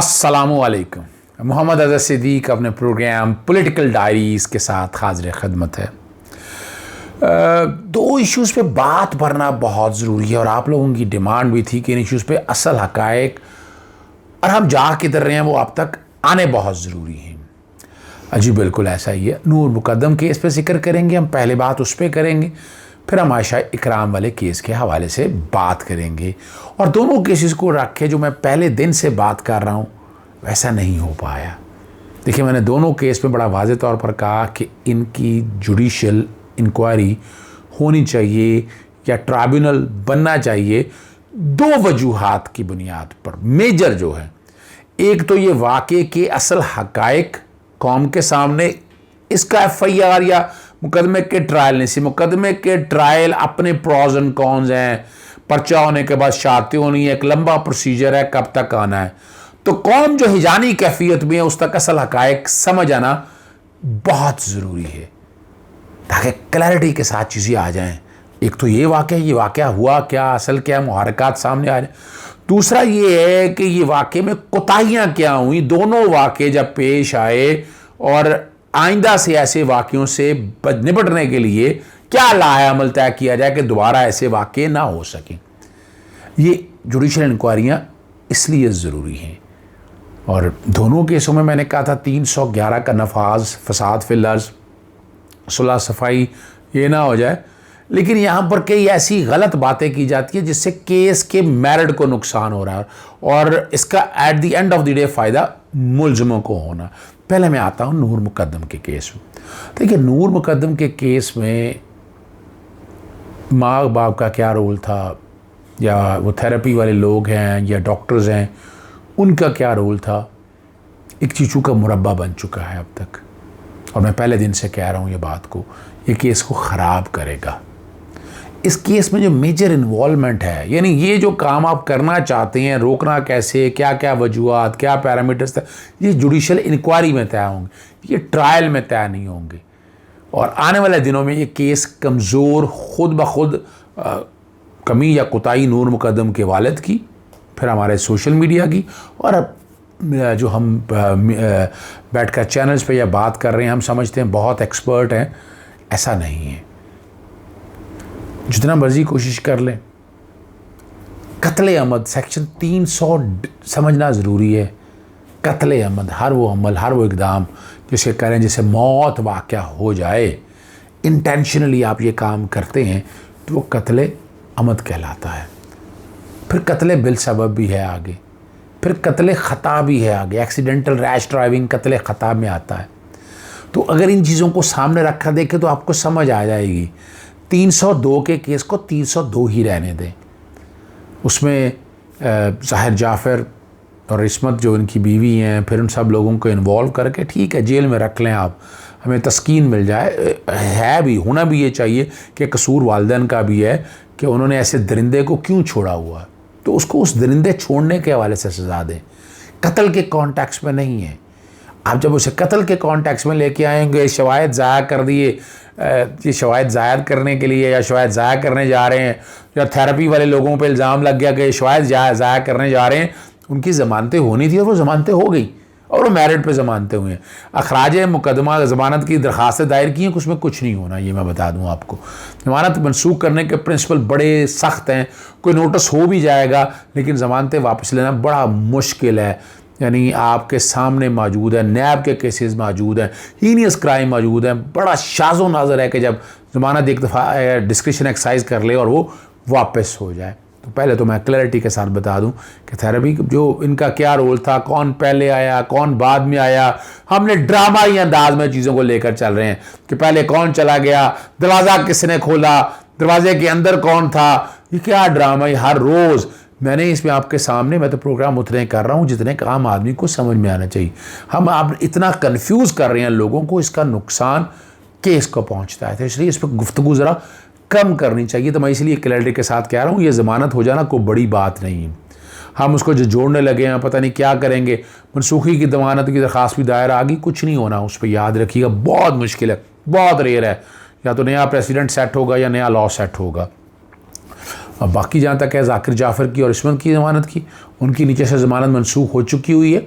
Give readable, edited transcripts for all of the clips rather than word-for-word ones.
अस्सलामुअलैकुम। मोहम्मद अज़हर सिद्दीक अपने programme political diaries के साथ हाज़िर खिदमत है। दो इश्यूज़ पे बात करना बहुत ज़रूरी है और आप लोगों की डिमांड भी थी कि इन इश्यूज़ पे असल हक़ाइक़ और हम जा किधर रहे हैं वो आप तक आने बहुत ज़रूरी हैं। जी बिल्कुल ऐसा ही है। नूर मुक़द्दम केस पे जिक्र करेंगे हम, पहले बात उस पर करेंगे, फिर हम आयशा इकराम वाले केस के हवाले से बात करेंगे। और दोनों केसेस को रख के जो मैं पहले दिन से बात कर रहा हूँ वैसा नहीं हो पाया। देखिए, मैंने दोनों केस में बड़ा वाज़ेह तौर पर कहा कि इनकी जुडिशल इंक्वायरी होनी चाहिए या ट्राइब्यूनल बनना चाहिए दो वजूहात की बुनियाद पर। मेजर जो है, एक तो ये वाक़े के असल हक़ाइक़ कौम के सामने, इसका FIR या मुकदमे के ट्रायल नहीं सी, मुकदमे के ट्रायल अपने प्रॉज एंड कॉन्स हैं, पर्चा होने के बाद शादी होनी है, एक लंबा प्रोसीजर है, कब तक आना है। तो कौम जो हिजानी कैफियत में है उस तक असल हक़ाइक़ समझ आना बहुत ज़रूरी है ताकि क्लैरिटी के साथ चीज़ें आ जाएं। एक तो ये वाक़या हुआ क्या, असल क्या, मुहारकात सामने आ जाए। दूसरा ये है कि ये वाक़े में कोताहियाँ क्या हुई, दोनों वाक़े जब पेश आए और आइंदा से ऐसे वाक़यों से निपटने के लिए क्या लाएअमल तय किया जाए कि दोबारा ऐसे वाक़े ना हो सकें। ये जुडिशल इंक्वायरियाँ इसलिए ज़रूरी हैं। और दोनों केसों में मैंने कहा था 311 का नफाज, फसाद फिल अर्ज़, सुलह सफाई ये ना हो जाए। लेकिन यहाँ पर कई ऐसी गलत बातें की जाती है जिससे केस के मेरिट को नुकसान हो रहा है और इसका at the end of the day फ़ायदा मुलज़िमों को होना। पहले मैं आता हूँ नूर मुक़द्दम के केस में। देखिए, नूर मुक़द्दम के केस में माँ बाप का क्या रोल था, या वो थेरेपी वाले लोग हैं या डॉक्टर्स हैं, उनका क्या रोल था, एक चीज़ों का मुरब्बा बन चुका है अब तक। और मैं पहले दिन से कह रहा हूँ ये बात को, ये केस को ख़राब करेगा। इस केस में जो मेजर इन्वॉल्वमेंट है, यानी ये जो काम आप करना चाहते हैं, रोकना कैसे, क्या क्या वजूहात, क्या पैरामीटर्स, ये जुडिशल इंक्वायरी में तय होंगे, ये ट्रायल में तय नहीं होंगे। और आने वाले दिनों में ये केस कमज़ोर खुद ब खुद कमी या कोताही नूर मुक़द्दम के वालिद की, फिर हमारे सोशल मीडिया की, और अब जो हम बैठकर चैनल्स पे या बात कर रहे हैं, हम समझते हैं बहुत एक्सपर्ट हैं, ऐसा नहीं है। जितना मर्जी कोशिश कर लें, कत्ले अमद सेक्शन 300 समझना ज़रूरी है। कत्ले अमद हर वो अमल, हर वो इक़दाम जिसे करें जिससे मौत वाक़या हो जाए, इंटेंशनली आप ये काम करते हैं तो वो कत्ले अमद कहलाता है। फिर कत्ले बिल सबब भी है आगे, फिर कत्ले ख़ता भी है आगे, एक्सीडेंटल रैश ड्राइविंग कत्ले ख़ता में आता है। तो अगर इन चीज़ों को सामने रखा देखें तो आपको समझ आ जाएगी। 302 के केस को 302 ही रहने दें। उसमें ज़ाहिर जाफ़र और इस्मत जो इनकी बीवी हैं, फिर उन सब लोगों को इन्वॉल्व करके ठीक है जेल में रख लें आप, हमें तस्कीन मिल जाए। है भी, होना भी ये चाहिए कि कसूर वालिदैन का भी है कि उन्होंने ऐसे दरिंदे को क्यों छोड़ा हुआ, तो उसको उस दरिंदे छोड़ने के हवाले से सज़ा दें। कत्ल के कॉन्टेक्स्ट में नहीं है। आप जब उसे कत्ल के कॉन्टेक्स्ट में लेके आएंगे, शवाहिद ज़ाया कर दिए, ये शवाहिद ज़ायद करने के लिए या शवाहिद ज़ाया करने जा रहे हैं, या थेरेपी वाले लोगों पे इल्ज़ाम लग गया कि शवाहिद ज़ाया करने जा रहे हैं, उनकी ज़मानतें होनी थी और वो ज़मानतें हो गई और वो मेरिट पे ज़मानतें हुई हैं। अखराज मुकदमा ज़मानत की दरख्वास्तें दायर की हैं, उसमें कुछ नहीं होना, ये मैं बता दूं आपको। ज़मानत मनसूख करने के प्रिंसिपल बड़े सख्त हैं, कोई नोटिस हो भी जाएगा लेकिन ज़मानतें वापस लेना बड़ा मुश्किल है। यानी आपके सामने मौजूद है, नैब के केसेस मौजूद हैं, हीनियस क्राइम मौजूद है। बड़ा शाज़ो नाज़र है कि जब ज़मानत एक दफ़ा डिस्क्रिशन एक्सरसाइज कर ले और वो वापस हो जाए। तो पहले तो मैं क्लैरिटी के साथ बता दूं कि थेरेपी जो इनका क्या रोल था, कौन पहले आया कौन बाद में आया, हमने ड्रामाई अंदाज में चीज़ों को लेकर चल रहे हैं कि पहले कौन चला गया, दरवाज़ा किसने खोला, दरवाजे के अंदर कौन था, ये क्या ड्रामा है। हर रोज़ मैंने इसमें आपके सामने, मैं तो प्रोग्राम उतने कर रहा हूँ जितने का आम आदमी को समझ में आना चाहिए। हम आप इतना कन्फ्यूज़ कर रहे हैं लोगों को, इसका नुकसान केस को पहुँचता है, तो इसलिए इस पर गुफ्तगू ज़रा कम करनी चाहिए। तो मैं इसलिए क्लैरिटी के साथ कह रहा हूँ, ये ज़मानत हो जाना कोई बड़ी बात नहीं है। हम उसको जो जोड़ने लगे हैं, पता नहीं क्या करेंगे, मनसूखी की ज़मानत की दरख्वास्त भी दायर आ गई, कुछ नहीं होना उस पर। याद रखिएगा, बहुत मुश्किल है, बहुत रेयर है। या तो नया प्रेसिडेंट सेट होगा या नया लॉ सेट होगा। अब बाकी जहाँ तक है जाकिर जाफ़र की और इस्मत की ज़मानत की, उनकी नीचे से ज़मानत मनसूख हो चुकी हुई है।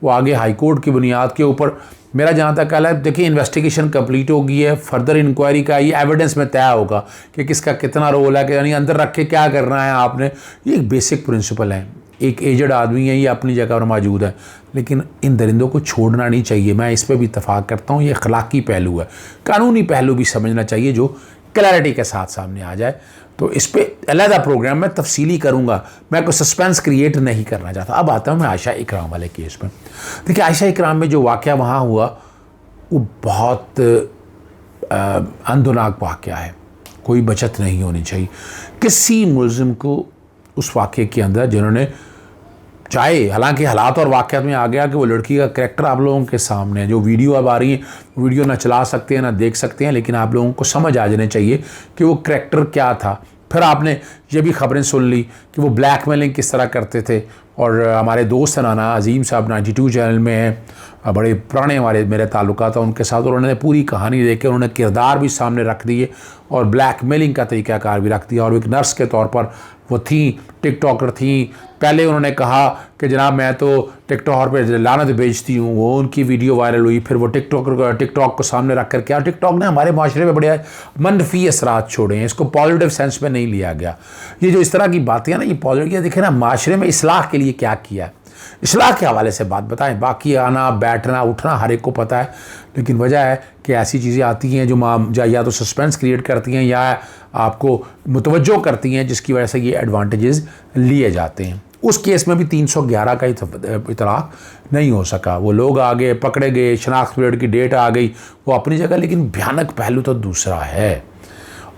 वो आगे हाई कोर्ट की बुनियाद के ऊपर, मेरा जहाँ तक ख्याल है, देखिए इन्वेस्टिगेशन कंप्लीट हो गई है, फर्दर इंक्वायरी का ये एविडेंस में तय होगा कि किसका कितना रोल है, कि यानी अंदर रख के क्या करना है आपने। ये एक बेसिक प्रिंसिपल है। एक एजड आदमी है, ये अपनी जगह पर मौजूद है, लेकिन इन दरिंदों को छोड़ना नहीं चाहिए। मैं इस पर भी इत्तफाक करता हूँ, ये अखलाकी पहलू है, कानूनी पहलू भी समझना चाहिए जो क्लैरिटी के साथ सामने आ जाए। तो इस पर अलहदा प्रोग्राम में तफसीली करूँगा, मैं कोई सस्पेंस क्रिएट नहीं करना चाहता। अब आता हूँ मैं आयशा इकराम वाले केस में। देखिए आयशा इकराम में जो वाक़या वहाँ हुआ वो बहुत अंदोनाक वाक़या है, कोई बचत नहीं होनी चाहिए किसी मुलजिम को उस वाक़े के अंदर जिन्होंने, चाहे हालांकि हालात और वाक़यात में आ गया कि वो लड़की का करैक्टर आप लोगों के सामने है। जो वीडियो अब आ रही है, वीडियो ना चला सकते हैं ना देख सकते हैं, लेकिन आप लोगों को समझ आ जाने चाहिए कि वो करैक्टर क्या था। फिर आपने ये भी खबरें सुन ली कि वो ब्लैकमेलिंग किस तरह करते थे। और हमारे दोस्त नाना अजीम साहब 92 चैनल में हैं, बड़े पुराने हमारे मेरे ताल्लुकात उनके साथ, और उन्होंने पूरी कहानी देख के उन्होंने किरदार भी सामने रख दिए और ब्लैकमेलिंग का तरीक़ाकार भी रख दिया। और एक नर्स के तौर पर वो थी, टिकटॉकर थी। पहले उन्होंने कहा कि जनाब मैं तो टिकटॉक पर लानत बेचती हूँ, वो उनकी वीडियो वायरल हुई। फिर वो टिकटॉक को सामने रख कर क्या, टिकटॉक ने हमारे माशरे में बड़े मनफी असरात छोड़े हैं, इसको पॉजिटिव सेंस में नहीं लिया गया। ये जो इस तरह की बातें हैं ना, ये पॉजिटिव, देखें ना माशरे में इसलाह के लिए क्या किया, इसलाह के हवाले से बात बताएं। बाकी आना बैठना उठना हर एक को पता है, लेकिन वजह है कि ऐसी चीज़ें आती हैं जो या तो सस्पेंस क्रिएट करती हैं या आपको मुतवज्जो करती हैं, जिसकी वजह से ये एडवांटेजेस लिए जाते हैं। उस केस में भी 311 का इतलाक नहीं हो सका। वो लोग आ गए, पकड़े गए, शनाख्त पीरियड की डेट आ गई, वो अपनी जगह, लेकिन भयानक पहलू तो दूसरा है।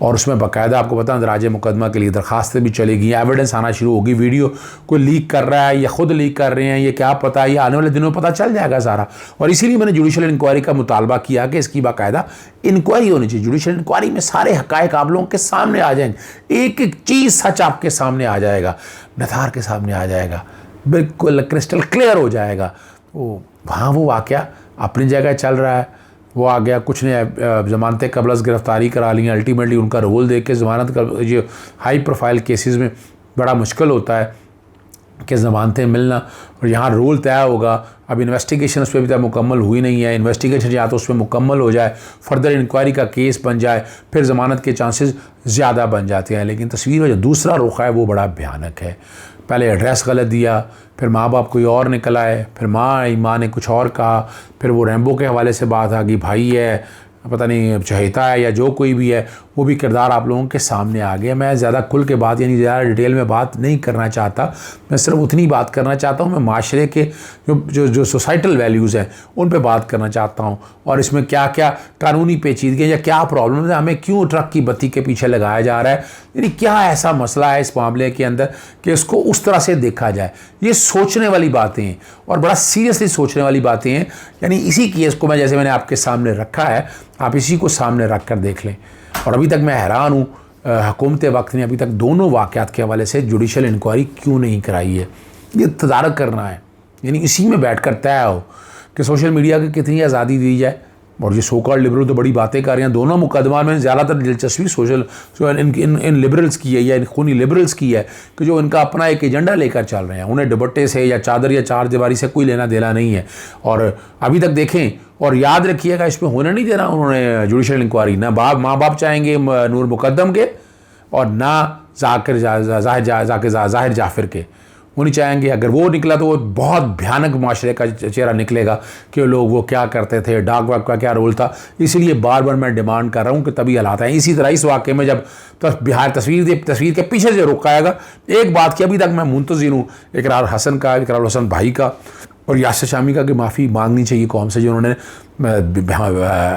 और उसमें बाकायदा आपको पता दराज मुकदमा के लिए दरखास्तें भी चलेगी, एविडेंस आना शुरू होगी, वीडियो कोई लीक कर रहा है या ख़ुद लीक कर रहे हैं, ये क्या पता, ये आने वाले दिनों में पता चल जाएगा सारा। और इसीलिए मैंने जुडिशल इंक्वायरी का मुतालबा किया कि इसकी बाकायदा इंक्वायरी होनी चाहिए। जुडिशल इंक्वायरी में सारे हक़ाइक़ आप लोगों के सामने आ जाएंगे, एक एक चीज़ सच आपके सामने आ जाएगा, नथार के सामने आ जाएगा, बिल्कुल क्रिस्टल क्लियर हो जाएगा। वहाँ वो वाक़या अपनी जगह चल रहा है, वो आ गया, कुछ ने ज़मानतें कबल गिरफ्तारी करा ली। अल्टीमेटली उनका रोल देख के ज़मानत का ये हाई प्रोफाइल केसेस में बड़ा मुश्किल होता है कि ज़मानतें मिलना, और यहाँ रोल तय होगा। अब इन्वेस्टिगेशन उस पर भी तय मुकम्मल हुई नहीं है। इन्वेस्टिगेशन या तो उस पर मुकम्मल हो जाए, फर्दर इंक्वायरी का केस बन जाए, फिर ज़मानत के चांसेस ज़्यादा बन जाते हैं। लेकिन तस्वीर में जो दूसरा रुख है वो बड़ा भयानक है। पहले एड्रेस गलत दिया, फिर माँ बाप कोई और निकल आए, फिर माँ ने कुछ और कहा, फिर वो रैम्बो के हवाले से बात आ गई, भाई है पता नहीं चहेता है या जो कोई भी है, वो भी किरदार आप लोगों के सामने आ गया। मैं ज़्यादा खुल के बात यानी ज़्यादा डिटेल में बात नहीं करना चाहता, मैं सिर्फ उतनी बात करना चाहता हूँ। मैं माशरे के जो सोसाइटल वैल्यूज़ हैं उन पे बात करना चाहता हूँ, और इसमें क्या क्या कानूनी पेचीदगियाँ या क्या प्रॉब्लम है, हमें क्यों ट्रक की बत्ती के पीछे लगाया जा रहा है, यानी क्या ऐसा मसला है इस मामले के अंदर कि इसको उस तरह से देखा जाए। ये सोचने वाली बातें हैं और बड़ा सीरियसली सोचने वाली बातें हैं। यानी इसी केस को मैं जैसे मैंने आपके सामने रखा है, आप इसी को सामने रख कर देख लें। और अभी तक मैं हैरान हूँ हुकूमत वक्त ने अभी तक दोनों वाक़यात के हवाले से जुडिशल इंक्वायरी क्यों नहीं कराई है। ये तदारक करना है, यानी इसी में बैठ कर तय हो कि सोशल मीडिया की कितनी आज़ादी दी जाए। और ये सो कॉल्ड लिबरल तो बड़ी बातें कर रहे हैं। दोनों मुकदमा में ज़्यादातर दिलचस्पी इन लिबरल्स की है या इन खूनी लिबरल्स की है कि जो इनका अपना एक एजेंडा लेकर चल रहे हैं। उन्हें दुपट्टे से या चादर या चार दीवारी से कोई लेना देना नहीं है। और अभी तक देखें और याद रखिएगा, इसमें होने नहीं देना उन्होंने जुडिशल इंक्वायरी। ना माँ बाप चाहेंगे नूर मुकद्दम के और ना जाहिर जाफिर के, वो नहीं चाहेंगे। अगर वो निकला तो वो बहुत भयानक माशरे का चेहरा निकलेगा कि लोग वो क्या करते थे, डाक वाक का क्या रोल था। इसलिए बार बार मैं डिमांड कर रहा हूँ कि तभी हालात हैं। इसी तरह इस वाक़े में जब तो बिहार तस्वीर के पीछे से रुकाएगा, एक बात की अभी तक मैं मुंतज़िर हूँ इकरार हसन भाई का और यासिर शामी का कि माफ़ी मांगनी चाहिए कौम से, जो उन्होंने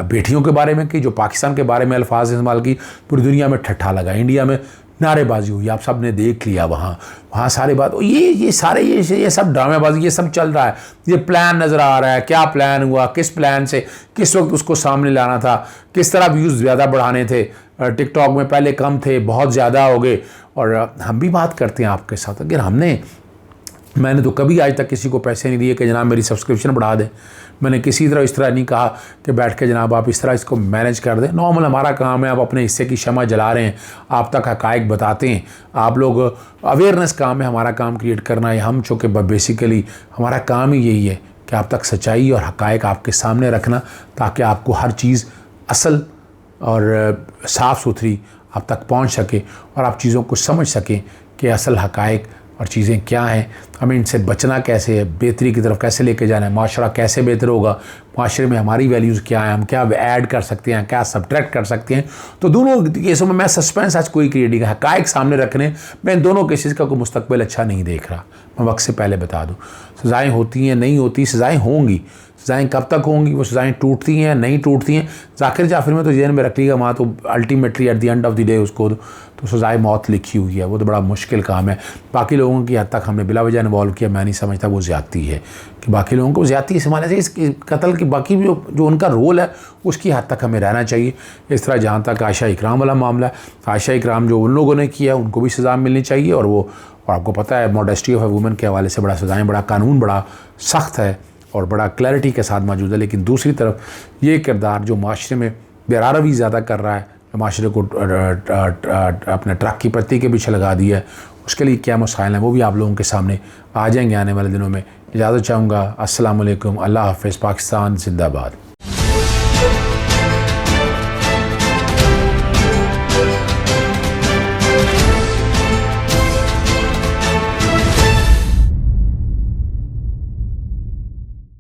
बेटियों के बारे में की, जो पाकिस्तान के बारे में अल्फाज इस्तेमाल की, पूरी दुनिया में ठट्ठा लगा, इंडिया में नारेबाजी हुई, आप सब ने देख लिया। वहाँ सारे बात ये सब ड्रामेबाजी, ये सब चल रहा है। ये प्लान नज़र आ रहा है, क्या प्लान हुआ, किस प्लान से किस वक्त उसको सामने लाना था, किस तरह व्यूज़ ज़्यादा बढ़ाने थे। टिकटॉक में पहले कम थे, बहुत ज़्यादा हो गए। और हम भी बात करते हैं आपके साथ, अगर हमने मैंने तो कभी आज तक किसी को पैसे नहीं दिए कि जनाब मेरी सब्सक्रिप्शन बढ़ा दें। मैंने किसी तरह इस तरह नहीं कहा कि बैठ के जनाब आप इस तरह इसको मैनेज कर दें। नॉर्मल हमारा काम है, आप अपने हिस्से की शमा जला रहे हैं, आप तक हकायक बताते हैं, आप लोग अवेयरनेस काम है, हमारा काम क्रिएट करना है। हम चूँकि बेसिकली हमारा काम ही यही है कि आप तक सच्चाई और हकायक आपके सामने रखना, ताकि आपको हर चीज़ असल और साफ़ सुथरी आप तक पहुँच सके और आप चीज़ों को समझ सकें कि असल हकायक और चीज़ें क्या हैं, हमें इनसे बचना कैसे है, बेहतरी की तरफ कैसे लेके जाना है, माशरा कैसे बेहतर होगा, माशरे में हमारी वैल्यूज़ क्या हैं, हम क्या ऐड कर सकते हैं, क्या सब्ट्रैक्ट कर सकते हैं। तो दोनों केसों में मैं सस्पेंस आज कोई क्रिएट नहीं कर, हकायक सामने रखने मैं इन दोनों केसेस का कोई मुस्तकबिल अच्छा नहीं देख रहा। मैं वक्त से पहले बता दूँ, सज़ाएँ होती हैं, नहीं होती, सज़ाएँ होंगी। सज़ाएँ कब तक होंगी, वो सज़ाएँ टूटती हैं नहीं टूटती हैं, ज़ाकिर जाफिर में तो जेल में रख लीजिएगा, वहाँ तो ultimately at the end of the day उसको तो सज़ाए मौत लिखी हुई है। वो तो बड़ा मुश्किल काम है। बाकी लोगों की हद तक हमने बिला वजह इन्वॉल्व किया, मैं नहीं समझता वो ज़्यादती है कि बाकी लोगों को ज़्यादती संभालना चाहिए। इस कत्ल की बाकी जो उनका रोल है उसकी हद तक हमें रहना चाहिए। इस तरह जहाँ तक आयशा इकराम वाला मामला है, आयशा इकराम जो उन लोगों ने किया उनको भी सज़ा मिलनी चाहिए। और आपको पता है मॉडेस्टी ऑफ ए वुमन के हवाले से बड़ा सज़ाएँ, बड़ा कानून बड़ा सख्त है और बड़ा क्लैरिटी के साथ मौजूद है। लेकिन दूसरी तरफ ये किरदार जो माशरे में बेरारवी ज़्यादा कर रहा है, माशरे को अपने ट्रक की पत्ती के पीछे लगा दिया है, उसके लिए क्या मसाइल हैं वो भी आप लोगों के सामने आ जाएंगे आने वाले दिनों में। इजाज़त चाहूँगा। अस्सलाम वालेकुम, अल्लाह हाफ़िज़, पाकिस्तान जिंदाबाद।